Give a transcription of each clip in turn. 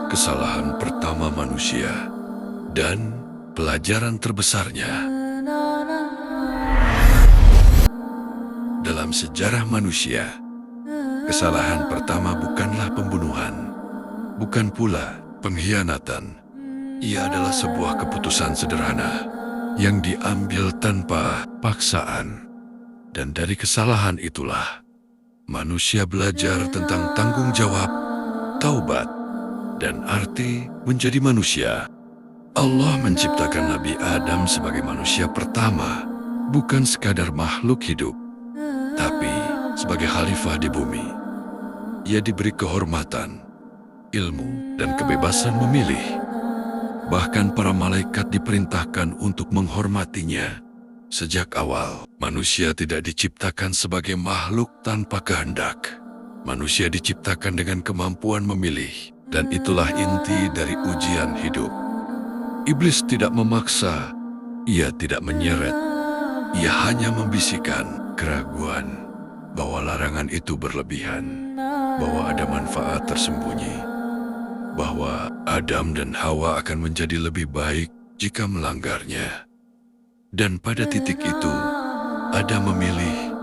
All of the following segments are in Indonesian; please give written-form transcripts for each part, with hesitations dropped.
Kesalahan pertama manusia dan pelajaran terbesarnya. Dalam sejarah manusia, kesalahan pertama bukanlah pembunuhan, bukan pula pengkhianatan. Ia adalah sebuah keputusan sederhana yang diambil tanpa paksaan. Dan dari kesalahan itulah manusia belajar tentang tanggung jawab, taubat, dan arti menjadi manusia. Allah menciptakan Nabi Adam sebagai manusia pertama, bukan sekadar makhluk hidup, tapi sebagai khalifah di bumi. Ia diberi kehormatan, ilmu, dan kebebasan memilih. Bahkan para malaikat diperintahkan untuk menghormatinya. Sejak awal, manusia tidak diciptakan sebagai makhluk tanpa kehendak. Manusia diciptakan dengan kemampuan memilih. Dan itulah inti dari ujian hidup. Iblis tidak memaksa, ia tidak menyeret. Ia hanya membisikkan keraguan bahwa larangan itu berlebihan, bahwa ada manfaat tersembunyi, bahwa Adam dan Hawa akan menjadi lebih baik jika melanggarnya. Dan pada titik itu, Adam memilih.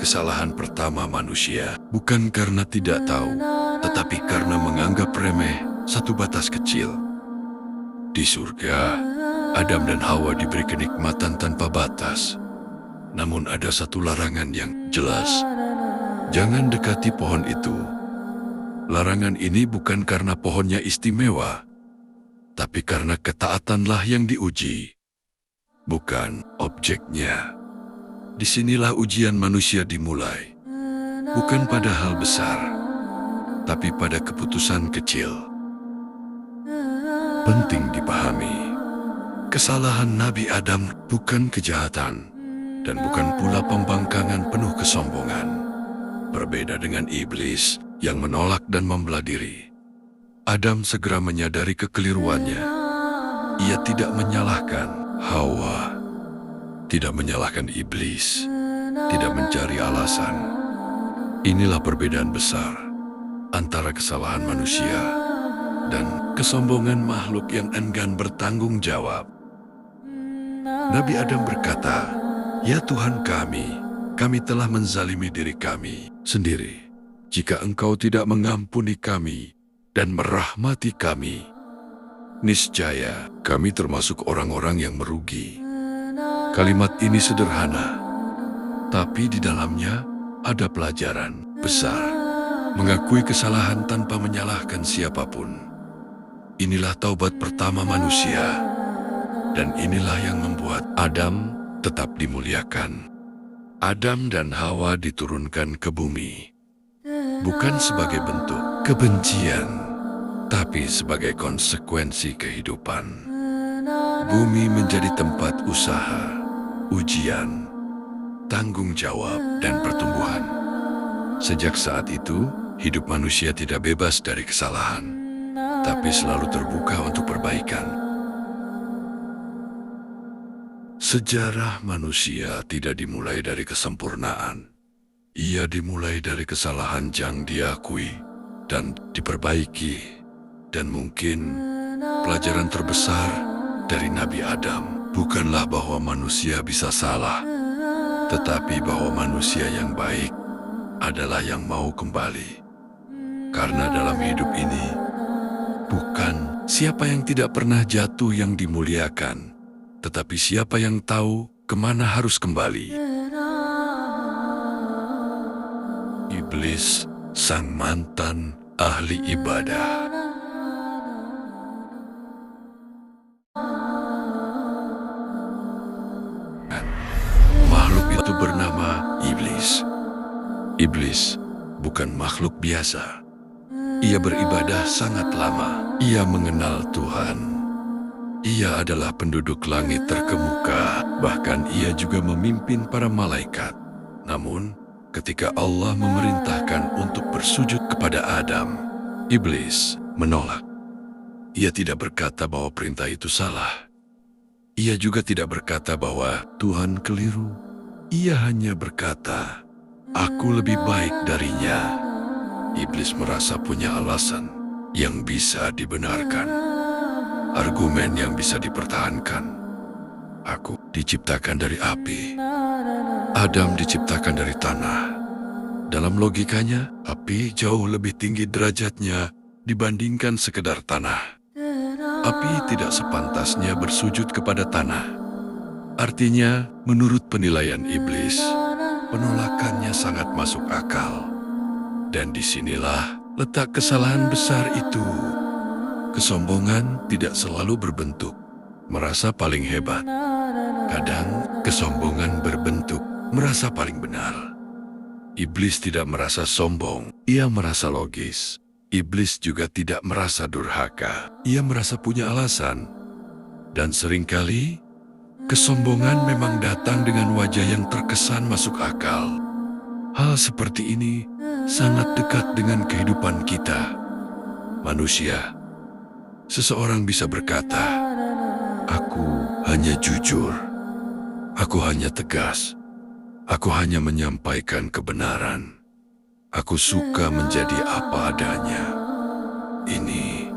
Kesalahan pertama manusia bukan karena tidak tahu, tetapi karena menganggap remeh satu batas kecil. Di surga, Adam dan Hawa diberi kenikmatan tanpa batas. Namun ada satu larangan yang jelas. Jangan dekati pohon itu. Larangan ini bukan karena pohonnya istimewa, tapi karena ketaatanlah yang diuji, bukan objeknya. Disinilah ujian manusia dimulai, bukan pada hal besar, tapi pada keputusan kecil. Penting dipahami, kesalahan Nabi Adam bukan kejahatan, dan bukan pula pembangkangan penuh kesombongan. Berbeda dengan iblis yang menolak dan membelah diri. Adam segera menyadari kekeliruannya. Ia tidak menyalahkan Hawa, tidak menyalahkan iblis, tidak mencari alasan. Inilah perbedaan besar antara kesalahan manusia dan kesombongan makhluk yang enggan bertanggung jawab. Nabi Adam berkata, "Ya Tuhan kami telah menzalimi diri kami sendiri. Jika Engkau tidak mengampuni kami dan merahmati kami, niscaya kami termasuk orang-orang yang merugi." Kalimat ini sederhana, tapi di dalamnya ada pelajaran besar. Mengakui kesalahan tanpa menyalahkan siapapun. Inilah taubat pertama manusia, dan inilah yang membuat Adam tetap dimuliakan. Adam dan Hawa diturunkan ke bumi, bukan sebagai bentuk kebencian, tapi sebagai konsekuensi kehidupan. Bumi menjadi tempat usaha, ujian, tanggung jawab, dan pertumbuhan. Sejak saat itu, hidup manusia tidak bebas dari kesalahan, tapi selalu terbuka untuk perbaikan. Sejarah manusia tidak dimulai dari kesempurnaan. Ia dimulai dari kesalahan yang diakui dan diperbaiki. Dan mungkin pelajaran terbesar dari Nabi Adam bukanlah bahwa manusia bisa salah, tetapi bahwa manusia yang baik adalah yang mau kembali. Karena dalam hidup ini, bukan siapa yang tidak pernah jatuh yang dimuliakan, tetapi siapa yang tahu kemana harus kembali. Iblis, sang mantan ahli ibadah. Makhluk itu bernama Iblis. Iblis bukan makhluk biasa. Ia beribadah sangat lama. Ia mengenal Tuhan. Ia adalah penduduk langit terkemuka. Bahkan ia juga memimpin para malaikat. Namun, ketika Allah memerintahkan untuk bersujud kepada Adam, Iblis menolak. Ia tidak berkata bahwa perintah itu salah. Ia juga tidak berkata bahwa Tuhan keliru. Ia hanya berkata, "Aku lebih baik darinya." Iblis merasa punya alasan. yang bisa dibenarkan, argumen yang bisa dipertahankan. Aku diciptakan dari api, Adam diciptakan dari tanah. Dalam logikanya, api jauh lebih tinggi derajatnya dibandingkan sekedar tanah. Api tidak sepantasnya bersujud kepada tanah. Artinya, menurut penilaian iblis, penolakannya sangat masuk akal. Dan disinilah letak kesalahan besar itu. Kesombongan tidak selalu berbentuk merasa paling hebat. Kadang, kesombongan berbentuk merasa paling benar. Iblis tidak merasa sombong, ia merasa logis. Iblis juga tidak merasa durhaka, ia merasa punya alasan. Dan seringkali, kesombongan memang datang dengan wajah yang terkesan masuk akal. Hal seperti ini sangat dekat dengan kehidupan kita. Manusia, seseorang bisa berkata, "Aku hanya jujur, aku hanya tegas, aku hanya menyampaikan kebenaran. Aku suka menjadi apa adanya. Ini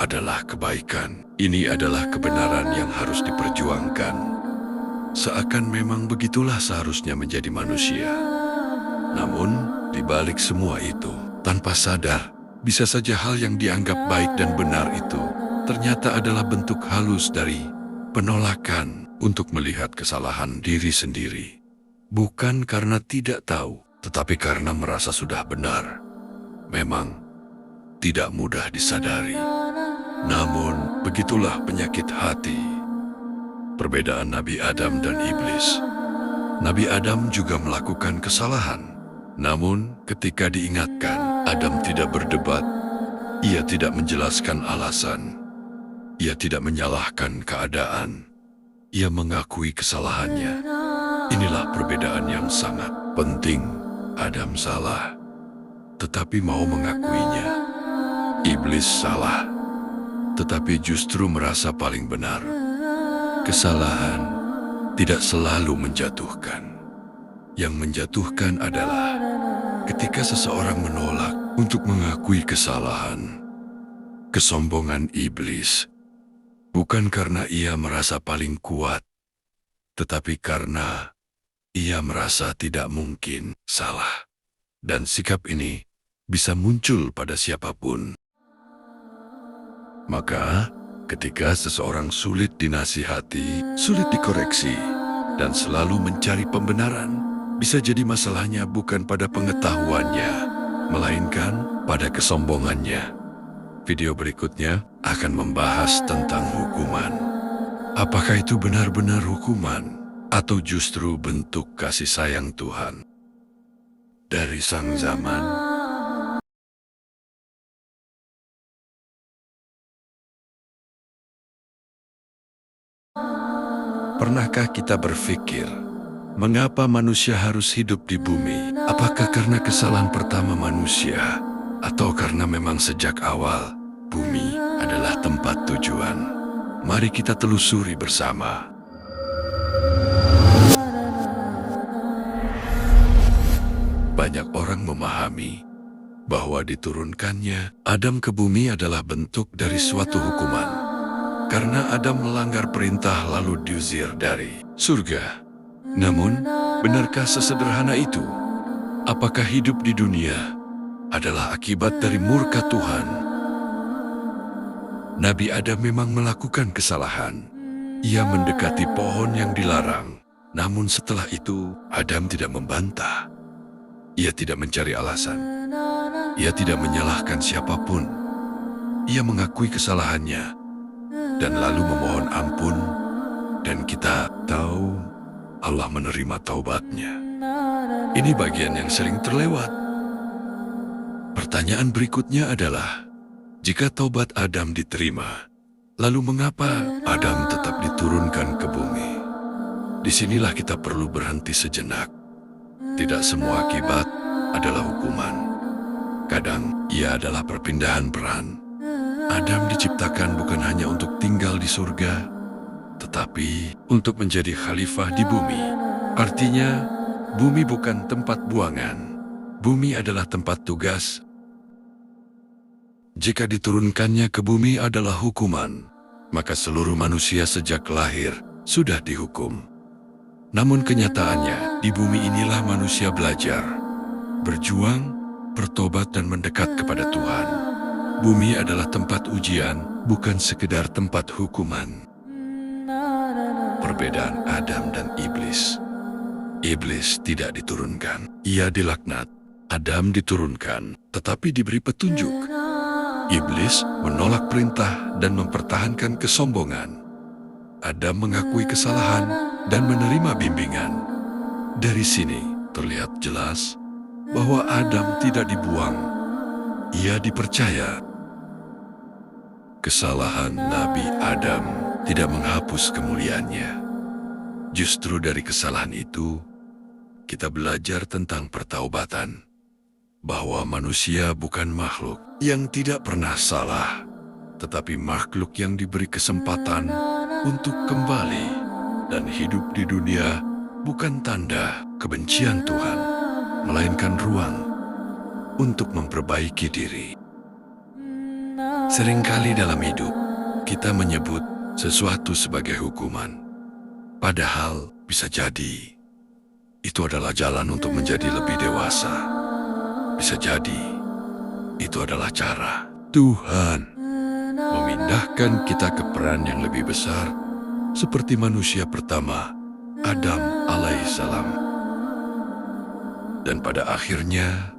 adalah kebaikan, ini adalah kebenaran yang harus diperjuangkan." Seakan memang begitulah seharusnya menjadi manusia. Namun, di balik semua itu, tanpa sadar, bisa saja hal yang dianggap baik dan benar itu ternyata adalah bentuk halus dari penolakan untuk melihat kesalahan diri sendiri. Bukan karena tidak tahu, tetapi karena merasa sudah benar. Memang tidak mudah disadari. Namun, begitulah penyakit hati. Perbedaan Nabi Adam dan iblis. Nabi Adam juga melakukan kesalahan. Namun, ketika diingatkan, Adam tidak berdebat. Ia tidak menjelaskan alasan. Ia tidak menyalahkan keadaan. Ia mengakui kesalahannya. Inilah perbedaan yang sangat penting. Adam salah, tetapi mau mengakuinya. Iblis salah, tetapi justru merasa paling benar. Kesalahan tidak selalu menjatuhkan. Yang menjatuhkan adalah ketika seseorang menolak untuk mengakui kesalahan. Kesombongan iblis bukan karena ia merasa paling kuat, tetapi karena ia merasa tidak mungkin salah. Dan sikap ini bisa muncul pada siapapun. Maka, ketika seseorang sulit dinasihati, sulit dikoreksi, dan selalu mencari pembenaran, bisa jadi masalahnya bukan pada pengetahuannya, melainkan pada kesombongannya. Video berikutnya akan membahas tentang hukuman. Apakah itu benar-benar hukuman? Atau justru bentuk kasih sayang Tuhan dari sang zaman? Pernahkah kita berpikir, mengapa manusia harus hidup di bumi? Apakah karena kesalahan pertama manusia? Atau karena memang sejak awal, bumi adalah tempat tujuan? Mari kita telusuri bersama. Banyak orang memahami bahwa diturunkannya Adam ke bumi adalah bentuk dari suatu hukuman. Karena Adam melanggar perintah lalu diusir dari surga. Namun, benarkah sesederhana itu? Apakah hidup di dunia adalah akibat dari murka Tuhan? Nabi Adam memang melakukan kesalahan. Ia mendekati pohon yang dilarang. Namun setelah itu, Adam tidak membantah. Ia tidak mencari alasan. Ia tidak menyalahkan siapapun. Ia mengakui kesalahannya dan lalu memohon ampun. Dan kita tahu Allah menerima taubatnya. Ini bagian yang sering terlewat. Pertanyaan berikutnya adalah, jika taubat Adam diterima, lalu mengapa Adam tetap diturunkan ke bumi? Disinilah kita perlu berhenti sejenak. Tidak semua akibat adalah hukuman. Kadang ia adalah perpindahan peran. Adam diciptakan bukan hanya untuk tinggal di surga, tetapi untuk menjadi khalifah di bumi. Artinya, bumi bukan tempat buangan. Bumi adalah tempat tugas. Jika diturunkannya ke bumi adalah hukuman, maka seluruh manusia sejak lahir sudah dihukum. Namun kenyataannya, di bumi inilah manusia belajar, berjuang, bertobat dan mendekat kepada Tuhan. Bumi adalah tempat ujian, bukan sekedar tempat hukuman. Perbedaan Adam dan Iblis. Iblis tidak diturunkan, ia dilaknat. Adam diturunkan, tetapi diberi petunjuk. Iblis menolak perintah dan mempertahankan kesombongan. Adam mengakui kesalahan dan menerima bimbingan. Dari sini terlihat jelas bahwa Adam tidak dibuang, ia dipercaya. Kesalahan Nabi Adam tidak menghapus kemuliaannya. Justru dari kesalahan itu, kita belajar tentang pertaubatan, bahwa manusia bukan makhluk yang tidak pernah salah, tetapi makhluk yang diberi kesempatan untuk kembali dan hidup di dunia bukan tanda kebencian Tuhan, melainkan ruang untuk memperbaiki diri. Seringkali dalam hidup, kita menyebut sesuatu sebagai hukuman, padahal bisa jadi itu adalah jalan untuk menjadi lebih dewasa. Bisa jadi itu adalah cara Tuhan memindahkan kita ke peran yang lebih besar, seperti manusia pertama, Adam alaihissalam. Dan pada akhirnya,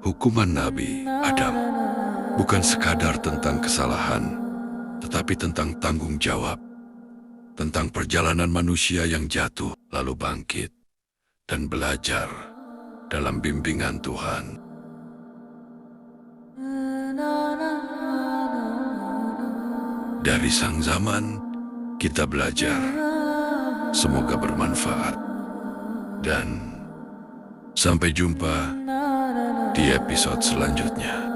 hukuman Nabi Adam bukan sekadar tentang kesalahan, tetapi tentang tanggung jawab, tentang perjalanan manusia yang jatuh lalu bangkit dan belajar dalam bimbingan Tuhan. Dari sang zaman, kita belajar. Semoga bermanfaat. Dan sampai jumpa di episode selanjutnya.